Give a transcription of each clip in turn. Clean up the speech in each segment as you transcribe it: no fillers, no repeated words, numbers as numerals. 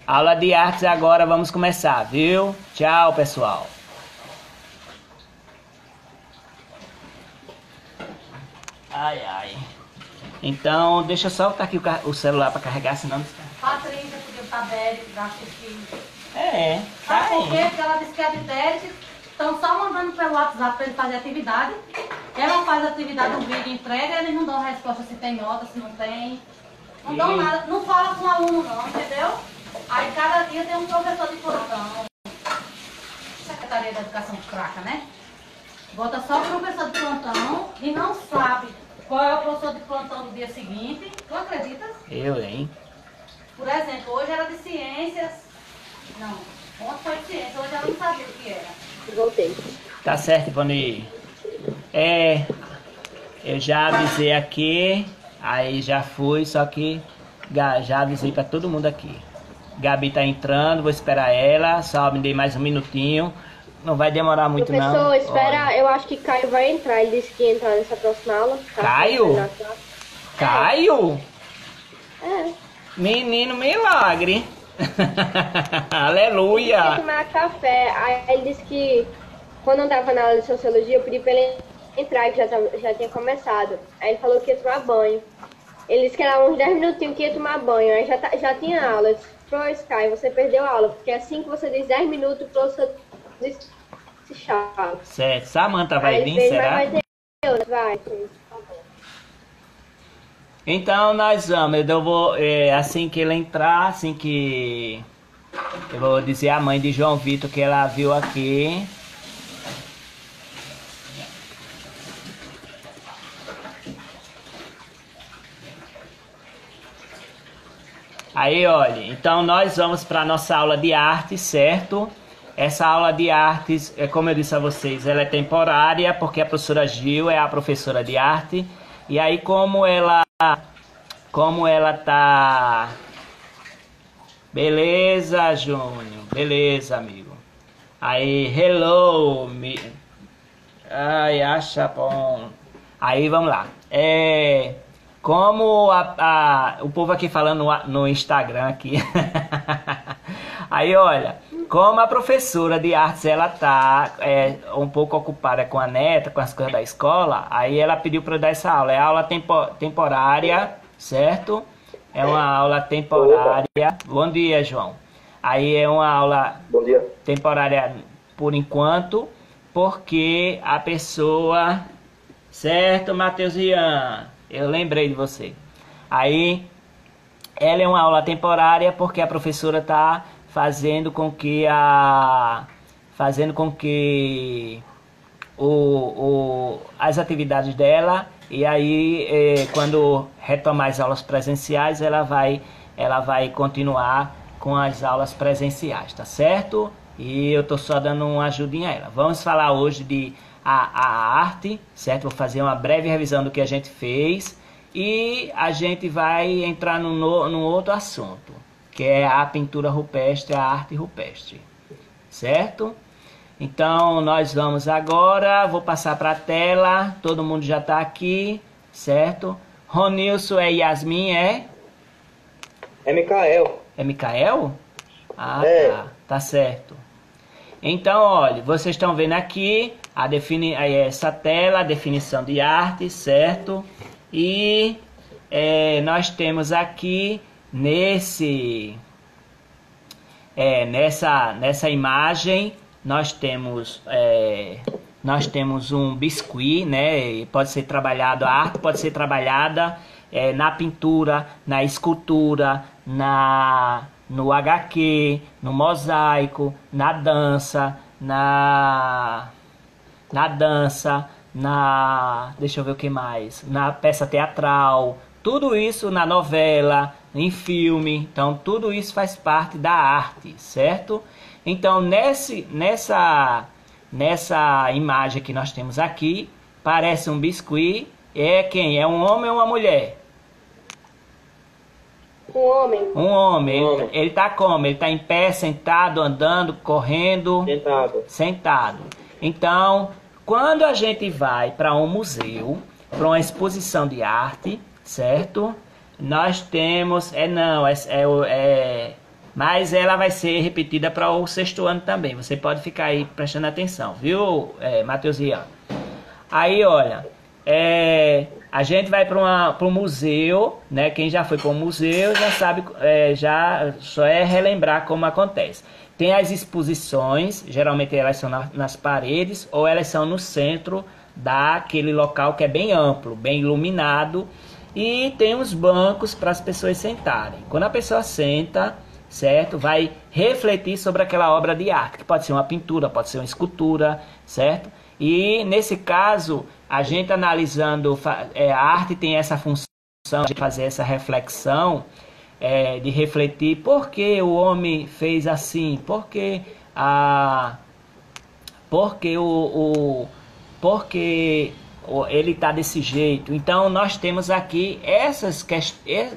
Aula de artes agora, vamos começar, viu? Tchau, pessoal. Ai, ai. Então, deixa eu só botar aqui o celular para carregar, senão... Patrícia pediu pra Derek pra assistir. É, tá Sabe por quê? aí. Porque ela disse que a de Derek estão só mandando pelo WhatsApp pra ele fazer atividade. Ela faz a atividade, um vídeo entrega, eles não dão resposta se tem nota, se não tem. Não dão nada, não fala com o aluno não, entendeu? Aí cada dia tem um professor de plantão. Secretaria da Educação fraca, né? Bota só o professor de plantão e não sabe qual é o professor de plantão do dia seguinte. Tu acredita? Eu, hein? Por exemplo, hoje era de ciências. Não, ontem foi de ciências, hoje ela não sabia o que era. Voltei. Tá certo, Ivone. Eu já avisei aqui, aí já fui, só que já avisei pra todo mundo aqui. Gabi tá entrando, vou esperar ela, só me dê mais um minutinho. Não vai demorar muito não. Professor, espera, Olha. eu acho que Caio vai entrar. Ele disse que ia entrar nessa próxima aula. Tá? Caio? Caio? É. Menino milagre. Ele ia Aleluia. tomar café. Aí ele disse que quando eu tava na aula de sociologia, eu pedi pra ele entrar, que já tinha começado. Aí ele falou que ia tomar banho. Ele disse que era uns 10 minutinhos que ia tomar banho. Aí já tinha aula. Eu disse, pois, Caio, você perdeu a aula. Porque assim que você diz 10 minutos, o professor diz se chama. Certo, Samanta vai Aí vir, ele será? vai ter outra, vai. Então nós vamos, eu vou, assim que ele entrar, assim que eu vou dizer à mãe de João Vitor que ela viu aqui. Aí, olha, então nós vamos para a nossa aula de arte, certo? Essa aula de artes, como eu disse a vocês, ela é temporária, porque a professora Gil é a professora de arte. E aí, como ela tá... Beleza, Júnior, beleza, amigo. Aí, hello, ai, acha bom. Aí, vamos lá. Como o povo aqui falando no Instagram aqui. Aí, olha, como a professora de artes, ela tá um pouco ocupada com a neta, com as coisas da escola, aí ela pediu para eu dar essa aula. É aula temporária, certo? É uma aula temporária. Bom dia, João. Aí é uma aula temporária por enquanto, porque a pessoa... Certo, Matheus Ian? Eu lembrei de você. Aí, ela é uma aula temporária porque a professora está fazendo com que as atividades dela, e aí quando retomar as aulas presenciais, ela vai continuar com as aulas presenciais, tá certo? E eu tô só dando uma ajudinha a ela. Vamos falar hoje de a arte, certo? Vou fazer uma breve revisão do que a gente fez e a gente vai entrar num outro assunto, que é a pintura rupestre, a arte rupestre, certo? Então nós vamos agora, vou passar para a tela, todo mundo já está aqui, certo? Ronilson é Yasmin, é? É Micael. É Micael? Ah, É. tá certo. Então, olha, vocês estão vendo aqui essa tela, a definição de arte, certo? E nós temos aqui nessa imagem, nós temos um biscuit, né? Pode ser trabalhado, a arte pode ser trabalhada na pintura, na escultura, no HQ, no mosaico, na dança, deixa eu ver o que mais, na peça teatral, tudo isso na novela, em filme, então tudo isso faz parte da arte, certo? Então nessa imagem que nós temos aqui, parece um biscuit, quem? É um homem ou uma mulher? Um homem. Um homem. Ele tá como? Ele tá em pé, sentado, andando, correndo? Sentado. Então, quando a gente vai para um museu, para uma exposição de arte, certo? Nós temos... mas ela vai ser repetida para o sexto ano também. Você pode ficar aí prestando atenção, viu, Matheus Ian? Aí, olha, a gente vai para um museu, né? Quem já foi para um museu já sabe, já só é relembrar como acontece. Tem as exposições, geralmente elas são nas paredes ou elas são no centro daquele local que é bem amplo, bem iluminado, e tem uns bancos para as pessoas sentarem. Quando a pessoa senta, certo? Vai refletir sobre aquela obra de arte, que pode ser uma pintura, pode ser uma escultura, certo? E nesse caso, a gente analisando, a arte tem essa função de fazer essa reflexão, de refletir por que o homem fez assim, por que ele está desse jeito. Então nós temos aqui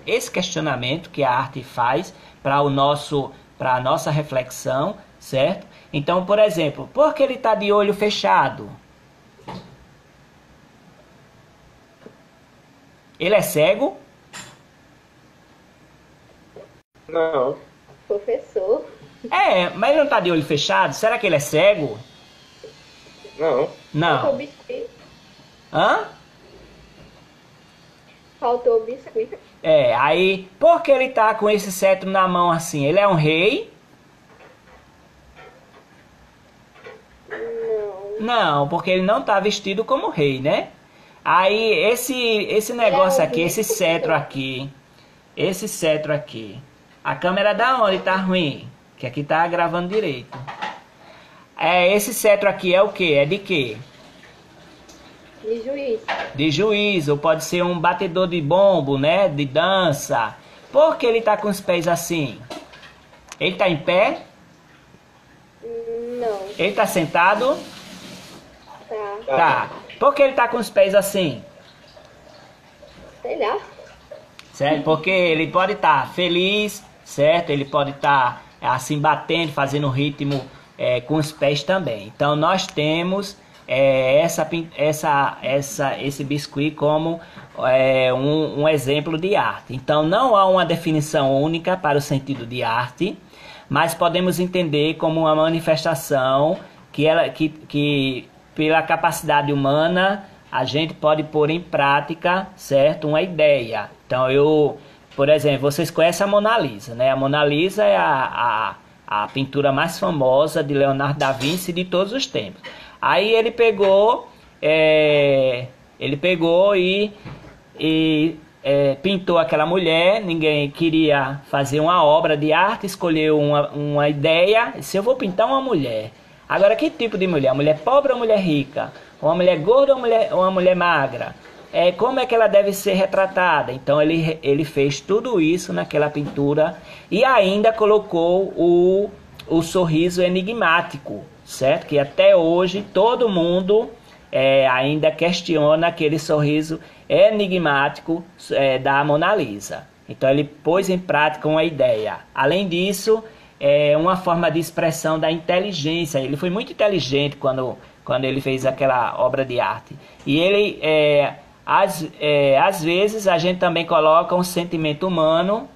esse questionamento que a arte faz para a nossa reflexão, certo? Então, por exemplo, por que ele está de olho fechado? Ele é cego? Não. Professor. Mas ele não está de olho fechado? Será que ele é cego? Não. Não. Faltou biscoito. Hã? Faltou biscoito. Aí, por que ele está com esse cetro na mão assim? Ele é um rei? Não, porque ele não está vestido como rei, né? Aí, esse negócio aqui, esse cetro aqui, a câmera da onde tá ruim? Que aqui tá gravando direito. Esse cetro aqui é o quê? É de quê? De juiz. De juiz, ou pode ser um batedor de bombo, né? De dança. Por que ele tá com os pés assim? Ele tá em pé? Não. Ele tá sentado? Tá. Por que ele tá com os pés assim? Sei lá. Certo? Porque ele pode estar feliz, certo? Ele pode estar assim batendo, fazendo ritmo com os pés também. Então nós temos esse biscuit como um exemplo de arte. Então não há uma definição única para o sentido de arte, mas podemos entender como uma manifestação que pela capacidade humana a gente pode pôr em prática, certo? Uma ideia. Então por exemplo, vocês conhecem a Mona Lisa, né? A Mona Lisa é a pintura mais famosa de Leonardo da Vinci de todos os tempos. Aí ele pegou e pintou aquela mulher. Ninguém queria fazer uma obra de arte, escolheu uma ideia. Se eu vou pintar uma mulher, agora que tipo de mulher? Uma mulher pobre ou uma mulher rica? Uma mulher gorda ou uma mulher magra? Como é que ela deve ser retratada? Então ele fez tudo isso naquela pintura e ainda colocou o sorriso enigmático, certo? Que até hoje todo mundo ainda questiona aquele sorriso enigmático da Mona Lisa. Então ele pôs em prática uma ideia. Além disso, uma forma de expressão da inteligência. Ele foi muito inteligente quando ele fez aquela obra de arte. E ele, às vezes, a gente também coloca um sentimento humano,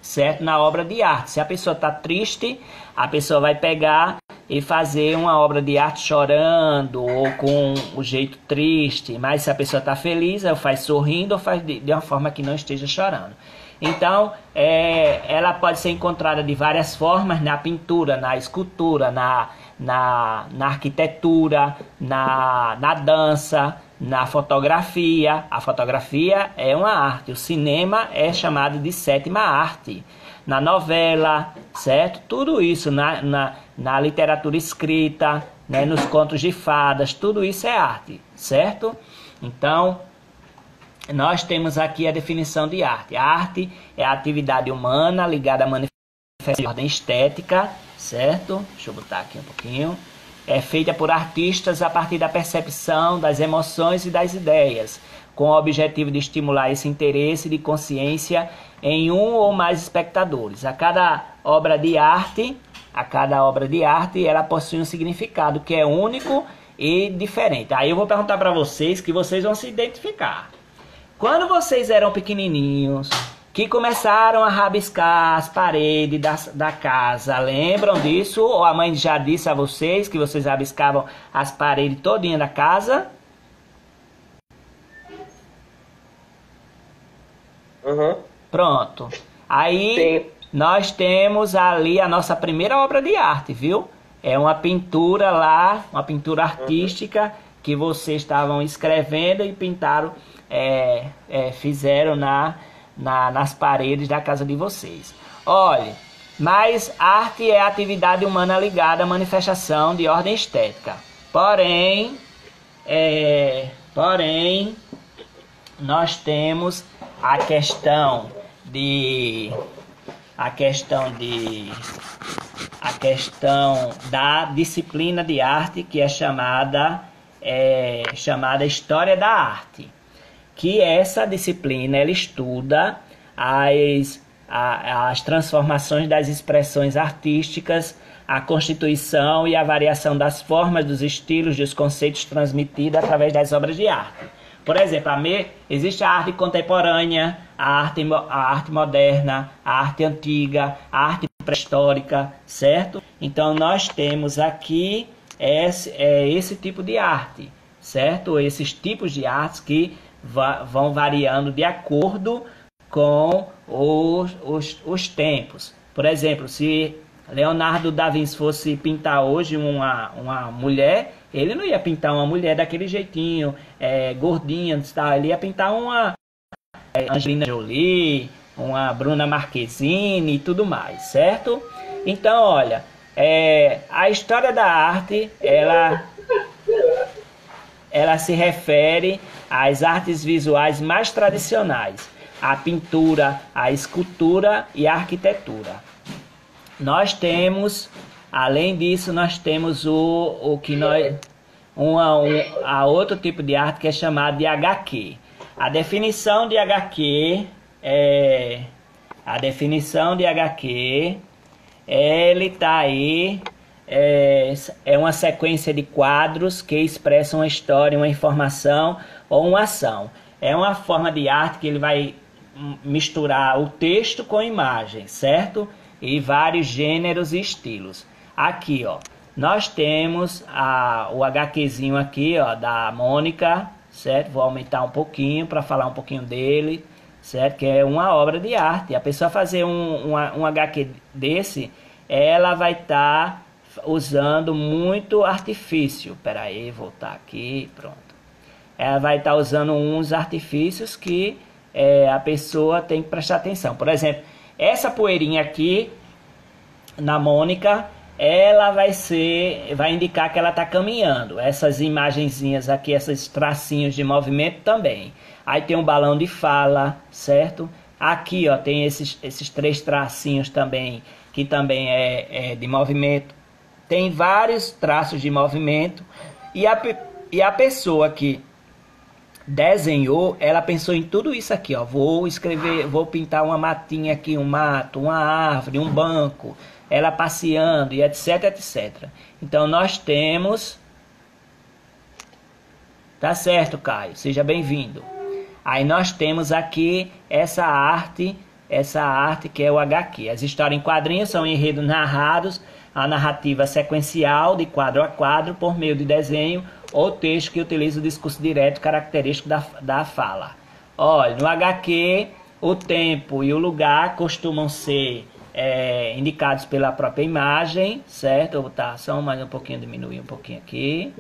certo, na obra de arte. Se a pessoa está triste, a pessoa vai pegar e fazer uma obra de arte chorando ou com o jeito triste. Mas se a pessoa está feliz, ela faz sorrindo ou faz de uma forma que não esteja chorando. Então, ela pode ser encontrada de várias formas na pintura, na escultura, na arquitetura, na dança, na fotografia. A fotografia é uma arte, o cinema é chamado de sétima arte. Na novela, certo? Tudo isso, na literatura escrita, né? Nos contos de fadas, tudo isso é arte, certo? Então, nós temos aqui a definição de arte. A arte é a atividade humana ligada a manifestações de ordem estética, certo? Deixa eu botar aqui um pouquinho. É feita por artistas a partir da percepção, das emoções e das ideias, com o objetivo de estimular esse interesse de consciência em um ou mais espectadores. A cada obra de arte, ela possui um significado que é único e diferente. Aí eu vou perguntar para vocês que vocês vão se identificar. Quando vocês eram pequenininhos, o que começaram a rabiscar as paredes da casa. Lembram disso? Ou a mãe já disse a vocês que vocês rabiscavam as paredes todinha da casa? Uhum. Pronto. Aí Sim. nós temos ali a nossa primeira obra de arte, viu? É uma pintura lá, uma pintura artística que vocês estavam escrevendo e pintaram, fizeram nas paredes da casa de vocês. Olha, mas arte é atividade humana ligada à manifestação de ordem estética. Porém, nós temos a questão da disciplina de arte, que é chamada História da Arte, que essa disciplina ela estuda as transformações das expressões artísticas, a constituição e a variação das formas, dos estilos, dos conceitos transmitidos através das obras de arte. Por exemplo, existe a arte contemporânea, a arte moderna, a arte antiga, a arte pré-histórica, certo? Então nós temos aqui esse tipo de arte, certo? Esses tipos de artes que vão variando de acordo com os tempos. Por exemplo, se Leonardo da Vinci fosse pintar hoje uma mulher, ele não ia pintar uma mulher daquele jeitinho, gordinha, tá? Ele ia pintar uma Angelina Jolie, uma Bruna Marquezine e tudo mais, certo? Então, olha, a história da arte, ela se refere às artes visuais mais tradicionais, a pintura, a escultura e a arquitetura. Nós temos, além disso, nós temos outro tipo de arte que é chamado de HQ. A definição de HQ ele está aí, é uma sequência de quadros que expressam uma história, uma informação ou uma ação. É uma forma de arte que ele vai misturar o texto com imagem, certo? E vários gêneros e estilos. Aqui, ó, nós temos o HQzinho aqui, ó, da Mônica, certo? Vou aumentar um pouquinho para falar um pouquinho dele, certo? Que é uma obra de arte. A pessoa fazer um HQ desse, ela vai estar usando muito artifício. Espera aí, voltar aqui, pronto. Ela vai estar usando uns artifícios que a pessoa tem que prestar atenção. Por exemplo, essa poeirinha aqui, na Mônica, ela vai indicar que ela está caminhando. Essas imagenzinhas aqui, esses tracinhos de movimento também. Aí tem um balão de fala, certo? Aqui, ó, tem esses 3 tracinhos também, que também é de movimento. Tem vários traços de movimento. E a pessoa que desenhou, ela pensou em tudo isso aqui, ó. Vou pintar uma matinha aqui, um mato, uma árvore, um banco, ela passeando e etc, etc. Então nós temos... Tá certo, Caio, seja bem-vindo. Aí nós temos aqui essa arte que é o HQ. As histórias em quadrinhos são enredos narrados, a narrativa sequencial de quadro a quadro por meio de desenho ou texto que utiliza o discurso direto característico da fala. Olha, no HQ, o tempo e o lugar costumam ser indicados pela própria imagem, certo? Eu vou botar só mais um pouquinho, diminuir um pouquinho aqui.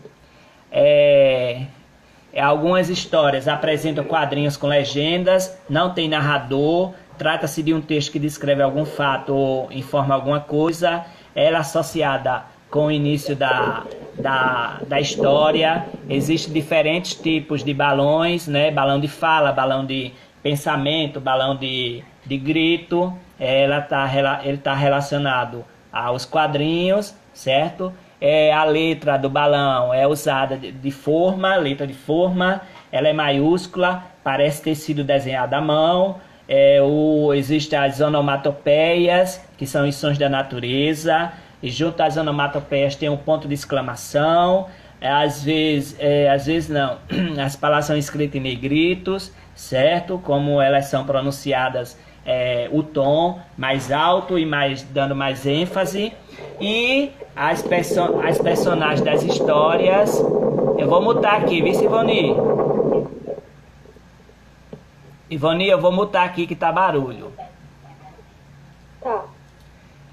Algumas histórias apresentam quadrinhos com legendas, não tem narrador, trata-se de um texto que descreve algum fato ou informa alguma coisa, ela é associada com o início da história. Existem diferentes tipos de balões, né? Balão de fala, balão de pensamento, balão de grito. Ele está relacionado aos quadrinhos, certo? A letra do balão é usada de forma, letra de forma, ela é maiúscula, parece ter sido desenhada à mão. Existem as onomatopeias, que são os sons da natureza, e junto às onomatopeias tem um ponto de exclamação. Às vezes não, as palavras são escritas em negritos, certo? Como elas são pronunciadas o tom mais alto e mais dando mais ênfase. E as personagens das histórias, eu vou mutar aqui, viu, Ivoni? Ivoni, eu vou mutar aqui que tá barulho. Tá.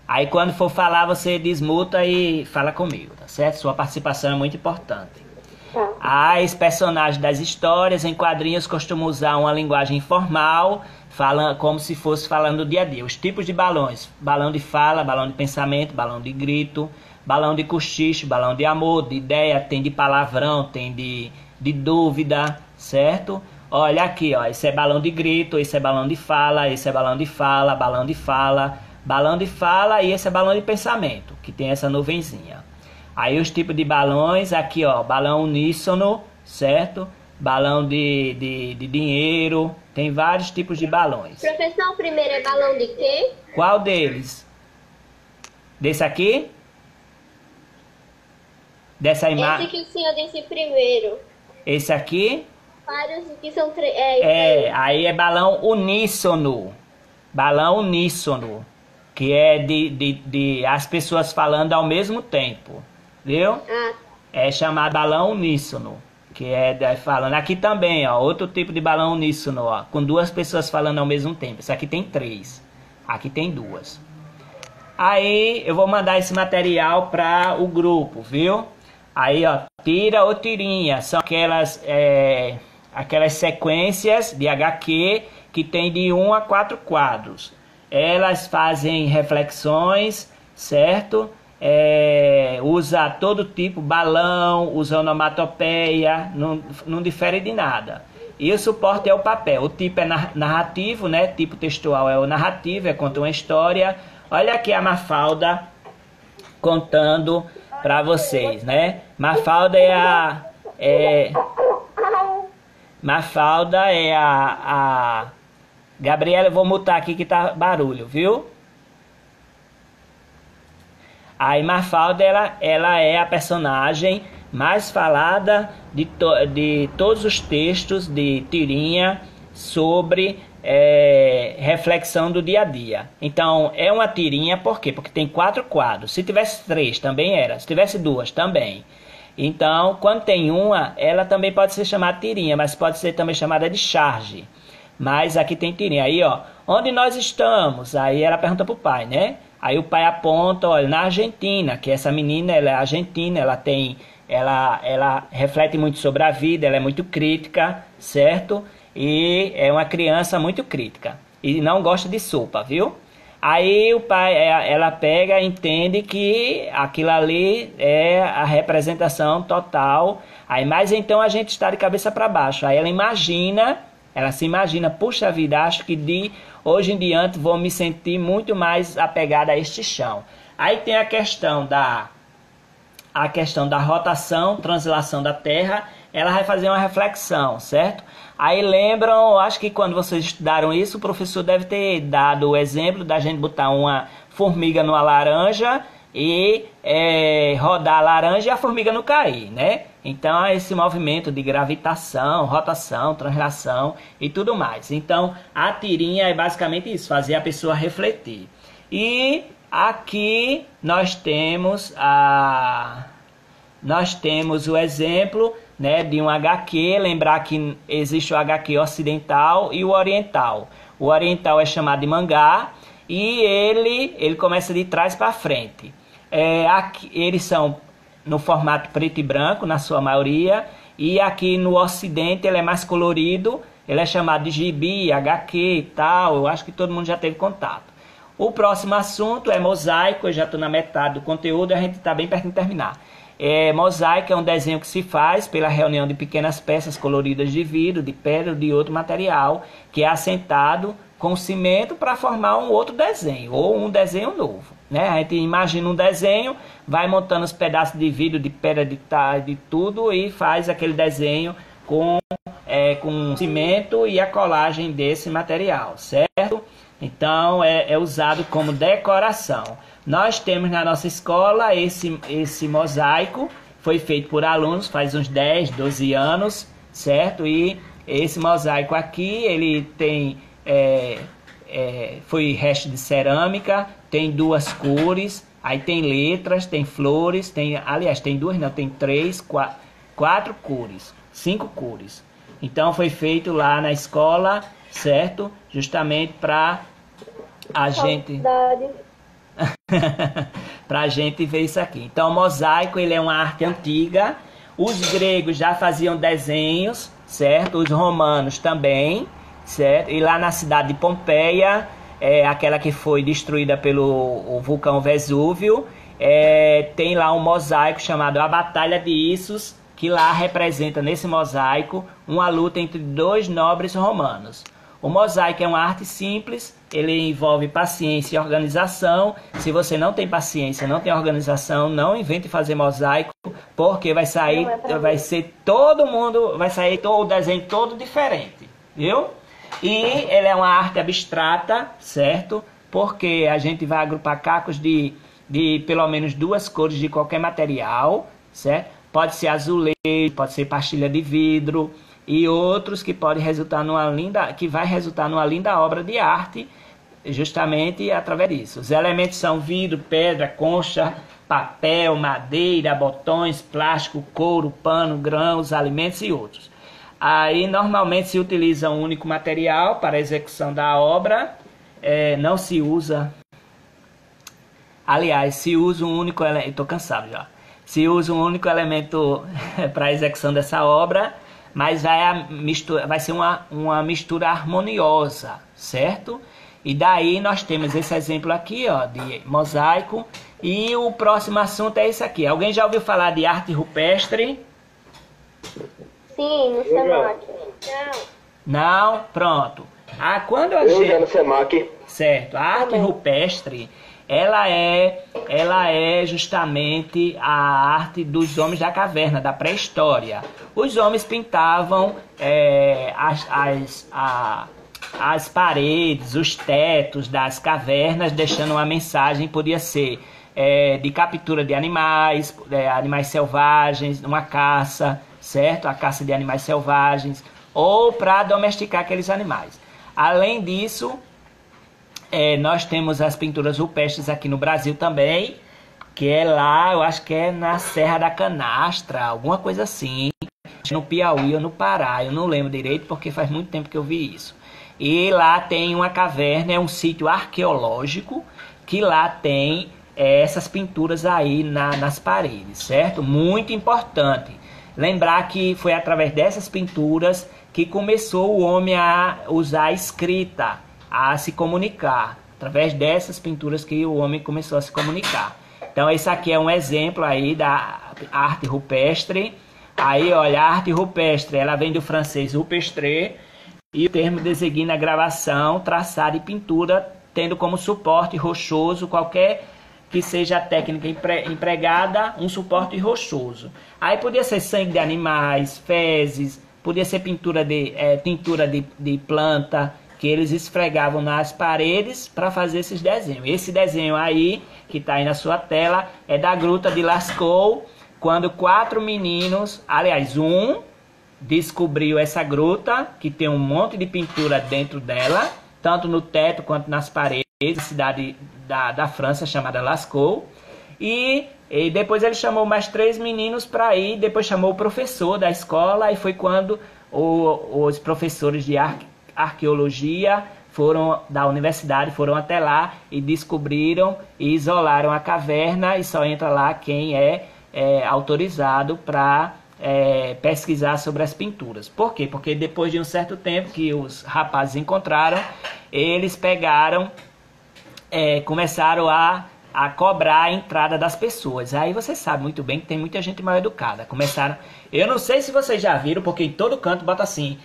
Aí quando for falar, você desmuta e fala comigo, tá certo? Sua participação é muito importante. Tá. As personagens das histórias em quadrinhos costumam usar uma linguagem informal, como se fosse falando do dia a dia. Os tipos de balões: balão de fala, balão de pensamento, balão de grito, balão de cochicho, balão de amor, de ideia, tem de palavrão, tem de dúvida, certo? Olha aqui, ó, esse é balão de grito, esse é balão de fala, esse é balão de fala, balão de fala, balão de fala, e esse é balão de pensamento, que tem essa nuvenzinha. Aí os tipos de balões, aqui ó, balão uníssono, certo? Balão de dinheiro, tem vários tipos de balões. Professor, o primeiro é balão de quê? Qual deles? Desse aqui? Dessa imagem? Esse que o senhor disse primeiro. Esse aqui? Vários que são três. Aí é balão uníssono. Balão uníssono. Que é de as pessoas falando ao mesmo tempo. Viu? Ah. É chamado balão uníssono. Que é falando. Aqui também, ó. Outro tipo de balão uníssono, ó. Com duas pessoas falando ao mesmo tempo. Esse aqui tem 3. Aqui tem 2. Aí eu vou mandar esse material para o grupo, viu? Aí, ó. Tira ou tirinha. São aquelas sequências de HQ que tem de 1 a 4 quadros. Elas fazem reflexões, certo? Usa todo tipo, balão, usa onomatopeia, não difere de nada. E o suporte é o papel. O tipo é narrativo, né? Tipo textual é o narrativo, conta uma história. Olha aqui a Mafalda contando para vocês, né? Mafalda Mafalda é a Gabriela, eu vou mutar aqui que tá barulho, viu? Aí Mafalda, ela é a personagem mais falada de todos os textos de tirinha sobre reflexão do dia a dia. Então, é uma tirinha, por quê? Porque tem 4 quadros. Se tivesse 3, também era. Se tivesse 2, também. Então, quando tem uma, ela também pode ser chamada tirinha, mas pode ser também chamada de charge. Mas aqui tem tirinha. Aí, ó, onde nós estamos? Aí ela pergunta pro pai, né? Aí o pai aponta, olha, na Argentina, que essa menina, ela é argentina, ela reflete muito sobre a vida, ela é muito crítica, certo? E é uma criança muito crítica. E não gosta de sopa, viu? Aí o pai, ela pega e entende que aquilo ali é a representação total. Aí, mas então a gente está de cabeça para baixo. Aí ela se imagina, puxa vida, acho que de hoje em diante vou me sentir muito mais apegada a este chão. Aí tem a questão da rotação, translação da Terra. Ela vai fazer uma reflexão, certo? Aí lembram, acho que quando vocês estudaram isso, o professor deve ter dado o exemplo da gente botar uma formiga numa laranja e rodar a laranja e a formiga não cair, né? Então, esse movimento de gravitação, rotação, translação e tudo mais. Então, a tirinha é basicamente isso, fazer a pessoa refletir. E aqui nós temos o exemplo, né, de um HQ. Lembrar que existe o HQ ocidental e o oriental. O oriental é chamado de mangá e ele começa de trás para frente. Aqui, eles são no formato preto e branco, na sua maioria, e aqui no ocidente ele é mais colorido, ele é chamado de gibi, HQ e tal, eu acho que todo mundo já teve contato. O próximo assunto é mosaico, eu já estou na metade do conteúdo, a gente está bem perto de terminar. Mosaico é um desenho que se faz pela reunião de pequenas peças coloridas de vidro, de pedra ou de outro material, que é assentado com cimento para formar um outro desenho, ou um desenho novo. Né? A gente imagina um desenho, vai montando os pedaços de vidro, de pedra, de tudo e faz aquele desenho com cimento e a colagem desse material, certo? Então é usado como decoração. Nós temos na nossa escola esse mosaico, foi feito por alunos faz uns 10, 12 anos, certo? E esse mosaico aqui, ele tem foi resto de cerâmica, tem 2 cores, aí tem letras, tem flores, aliás, tem 2 não, tem 3, 4 cores, 5 cores. Então foi feito lá na escola, certo? Justamente para a gente pra gente ver isso aqui. Então o mosaico, ele é uma arte antiga. Os gregos já faziam desenhos, certo? Os romanos também, certo? E lá na cidade de Pompeia, aquela que foi destruída pelo vulcão Vesúvio, tem lá um mosaico chamado A Batalha de Issos, que lá representa nesse mosaico uma luta entre 2 nobres romanos. O mosaico é uma arte simples, ele envolve paciência e organização. Se você não tem paciência, não tem organização, não invente fazer mosaico, porque vai sair o desenho todo diferente, viu? E ele é uma arte abstrata, certo? Porque a gente vai agrupar cacos de pelo menos 2 cores de qualquer material, certo? Pode ser azulejo, pode ser pastilha de vidro e outros que vai resultar numa linda obra de arte, justamente através disso. Os elementos são vidro, pedra, concha, papel, madeira, botões, plástico, couro, pano, grãos, alimentos e outros. Aí normalmente se utiliza um único material para a execução da obra, não se usa, aliás, se usa um único elemento, estou cansado já. Se usa um único elemento para a execução dessa obra, mas vai ser uma mistura harmoniosa, certo? E daí nós temos esse exemplo aqui, ó, de mosaico. E o próximo assunto é esse aqui. Alguém já ouviu falar de arte rupestre? Sim, no SEMAC. Não? Pronto. Quando a Eu gente... já no SEMAC. Certo. A arte rupestre, ela é justamente a arte dos homens da caverna, da pré-história. Os homens pintavam as paredes, os tetos das cavernas, deixando uma mensagem. Podia ser de captura de animais, animais selvagens, uma caça, certo? A caça de animais selvagens, ou para domesticar aqueles animais. Além disso, nós temos as pinturas rupestres aqui no Brasil também, que é lá, eu acho que é na Serra da Canastra, alguma coisa assim, no Piauí ou no Pará, eu não lembro direito porque faz muito tempo que eu vi isso. E lá tem uma caverna, é um sítio arqueológico, que lá tem essas pinturas aí nas paredes, certo? Muito importante lembrar que foi através dessas pinturas que começou o homem a usar a escrita, a se comunicar. Através dessas pinturas que o homem começou a se comunicar. Então esse aqui é um exemplo aí da arte rupestre. Aí olha, a arte rupestre, ela vem do francês rupestre, e o termo designa a gravação, traçado e pintura, tendo como suporte rochoso qualquer que seja a técnica empregada, um suporte rochoso. Aí podia ser sangue de animais, fezes, podia ser tintura de planta, que eles esfregavam nas paredes para fazer esses desenhos. Esse desenho aí, que está aí na sua tela, é da Gruta de Lascaux, quando 4 meninos, aliás, descobriu essa gruta, que tem um monte de pintura dentro dela, tanto no teto quanto nas paredes, cidade da França chamada Lascaux. E depois ele chamou mais 3 meninos para ir, depois chamou o professor da escola, e foi quando os professores de arqueologia da universidade foram até lá e descobriram e isolaram a caverna, e só entra lá quem é autorizado para pesquisar sobre as pinturas. Por quê? Porque depois de um certo tempo que os rapazes encontraram, eles pegaram, começaram a cobrar a entrada das pessoas. Aí você sabe muito bem que tem muita gente mal educada. Eu não sei se vocês já viram, porque em todo canto bota assim: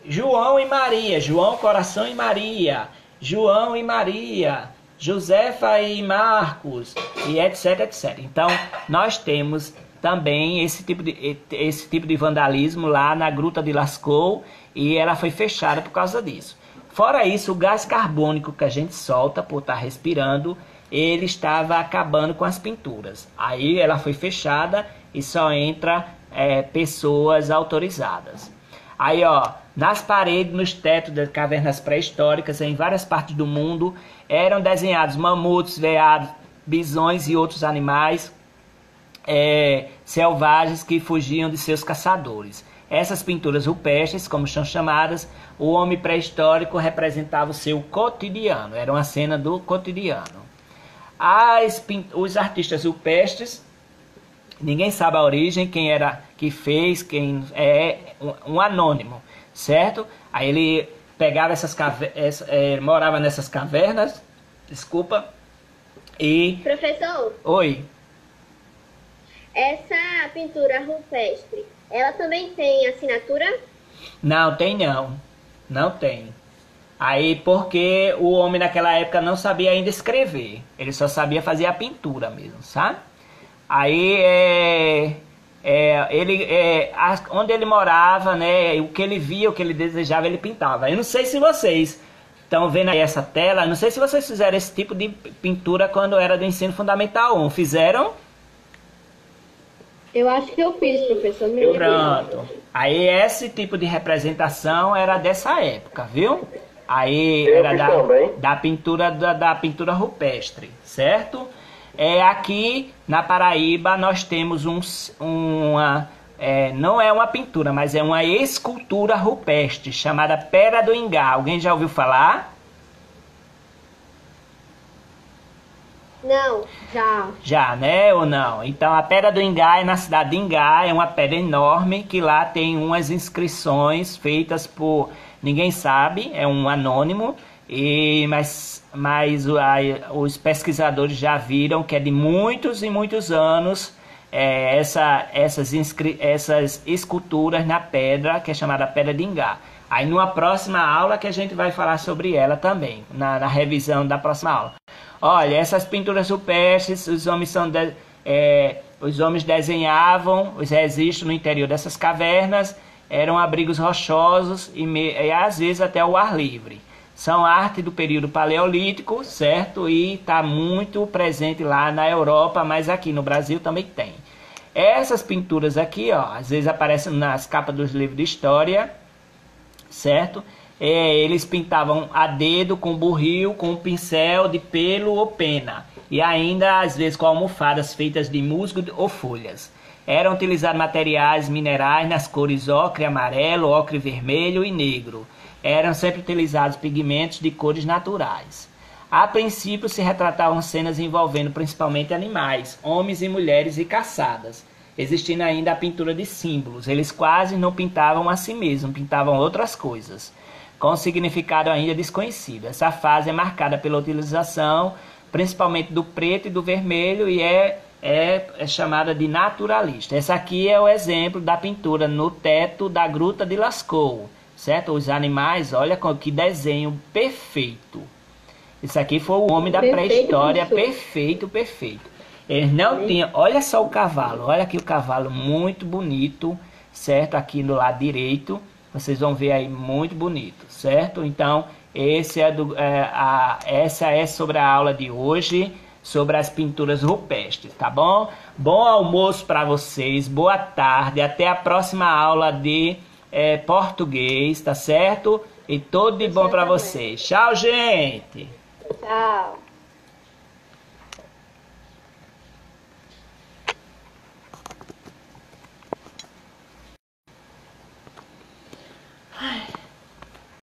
João e Maria, João, Coração e Maria, João e Maria, Josefa e Marcos, e etc, etc. Então, nós temos também esse tipo de vandalismo lá na Gruta de Lascaux, e ela foi fechada por causa disso. Fora isso, o gás carbônico que a gente solta por estar respirando, ele estava acabando com as pinturas. Aí ela foi fechada e só entra pessoas autorizadas. Aí, ó, Nas paredes, nos tetos das cavernas pré-históricas, em várias partes do mundo, eram desenhados mamutos, veados, bisões e outros animais selvagens que fugiam de seus caçadores. Essas pinturas rupestres, como são chamadas, o homem pré-histórico representava o seu cotidiano, era uma cena do cotidiano. Os artistas rupestres, ninguém sabe a origem, quem era que fez, quem é um anônimo, certo? Aí ele pegava essas cavernas, morava nessas cavernas, desculpa, e... Professor, Oi. essa pintura rupestre, ela também tem assinatura? Não, tem não. Não tem. Aí porque o homem naquela época não sabia ainda escrever. Ele só sabia fazer a pintura mesmo, sabe? Aí onde ele morava, né? O que ele via, o que ele desejava, ele pintava. Eu não sei se vocês estão vendo aí essa tela. Não sei se vocês fizeram esse tipo de pintura quando era do ensino fundamental 1. Fizeram? Eu acho que eu fiz, professor. Me lembro. Pronto. Aí esse tipo de representação era dessa época, viu? Aí Eu era fiz também. da pintura rupestre, certo? Aqui na Paraíba nós temos não é uma pintura, mas é uma escultura rupestre chamada Pera do Ingá. Alguém já ouviu falar? Não, já. Já, né? Ou não? Então a Pedra do Ingá é na cidade de Ingá, é uma pedra enorme que lá tem umas inscrições feitas por ninguém sabe, é um anônimo, mas os pesquisadores já viram que é de muitos e muitos anos essas esculturas na pedra, que é chamada Pedra de Ingá. Aí numa próxima aula que a gente vai falar sobre ela também, na revisão da próxima aula. Olha, essas pinturas rupestres, os homens desenhavam os registros no interior dessas cavernas, eram abrigos rochosos e às vezes até ao ar livre. São arte do período paleolítico, certo? E está muito presente lá na Europa, mas aqui no Brasil também tem. Essas pinturas aqui, ó, às vezes aparecem nas capas dos livros de história, certo? Eles pintavam a dedo, com burril, com um pincel de pelo ou pena. E ainda, às vezes, com almofadas feitas de musgo ou folhas. Eram utilizados materiais minerais nas cores ocre amarelo, ocre vermelho e negro. Eram sempre utilizados pigmentos de cores naturais. A princípio, se retratavam cenas envolvendo principalmente animais, homens e mulheres e caçadas. Existindo ainda a pintura de símbolos. Eles quase não pintavam a si mesmos, pintavam outras coisas, com significado ainda desconhecido. Essa fase é marcada pela utilização principalmente do preto e do vermelho e é chamada de naturalista. Essa aqui é o exemplo da pintura no teto da Gruta de Lascaux, certo? Os animais, olha que desenho perfeito. Isso aqui foi o homem da pré-história, perfeito, perfeito. Eles não tinham, olha só o cavalo, olha aqui o cavalo muito bonito, certo? Aqui no lado direito. Vocês vão ver aí, muito bonito, certo? Então, essa é sobre a aula de hoje, sobre as pinturas rupestres, tá bom? Bom almoço para vocês, boa tarde, até a próxima aula de português, tá certo? E tudo de bom para vocês. Tchau, gente! Tchau.